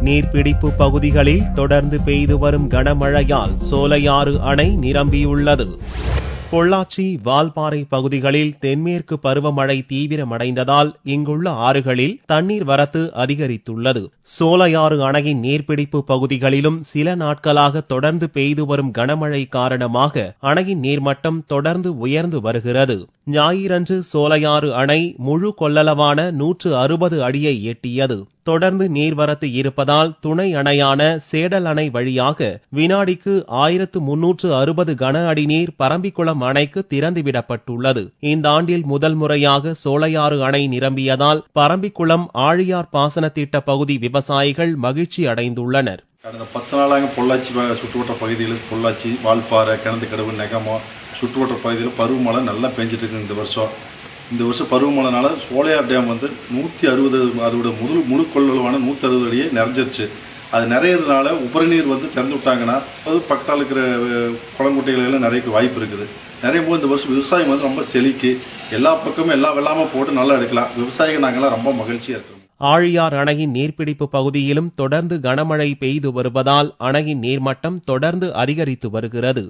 நீர்பிடிப்பு பகுதிகளில் தொடர்ந்து பெய்து வரும் கனமழையால் சோலையாறு அணை நிரம்பியுள்ளது. பொள்ளாச்சி, வால்பாறை பகுதிகளில் தென்மேற்கு பருவமழை தீவிரமடைந்ததால் இங்குள்ள ஆறுகளில் தண்ணீர் வரத்து அதிகரித்துள்ளது. சோலையாறு அணையின் நீர்பிடிப்பு பகுதிகளிலும் சில நாட்களாக தொடர்ந்து பெய்து வரும் கனமழை காரணமாக அணையின் நீர்மட்டம் தொடர்ந்து உயர்ந்து வருகிறது. ஞாயிறன்று சோலையாறு அணை முழு கொள்ளளவான 160 அடியை எட்டியது. தொடர்ந்து நீர்வரத்து இருப்பதால் துணை அணையான சேடல் அணை வழியாக வினாடிக்கு 1360 கன அடி நீர் பரம்பிக்குளம் அணைக்கு திறந்துவிடப்பட்டுள்ளது. இந்த ஆண்டில் முதல் முறையாக சோலையாறு அணை நிரம்பியதால் பரம்பிக்குளம் ஆழியார் பாசன திட்ட பகுதி விவசாயிகள் மகிழ்ச்சி அடைந்துள்ளனர். கடந்த 10 நாளாக பொள்ளாச்சி சுற்றுவட்ட பகுதிகளில் பொள்ளாச்சி, வால்பாறை, கிணத்துக்கடவு, நெகமம் சுற்றுவட்ட பகுதியில் பருவமழை நல்லா பெஞ்சிட்டு இருக்கு. இந்த வருஷம் பருவமழைனால சோலையார் டேம் 160 அதோட முழு கொள்ளளவான 160 அடியே நிறைஞ்சிருச்சு. அது நிறையறதுனால உபரி நீர் திறந்து விட்டாங்கன்னா அது பக்கத்தால் இருக்கிற குளங்குட்டைகள் நிறைய வாய்ப்பு இருக்குது. நிறைய போது இந்த வருஷம் விவசாயம் ரொம்ப செழிக்கு, எல்லா பக்கமும் எல்லா வெள்ளாம போட்டு நல்லா எடுக்கலாம். விவசாயிகள் நாங்கள்லாம் ரொம்ப மகிழ்ச்சியா இருக்கிறோம். ஆழியார் அணையின் நீர்பிடிப்பு பகுதியிலும் தொடர்ந்து கனமழை பெய்து வருவதால் அணையின் நீர்மட்டம் தொடர்ந்து அதிகரித்து வருகிறது.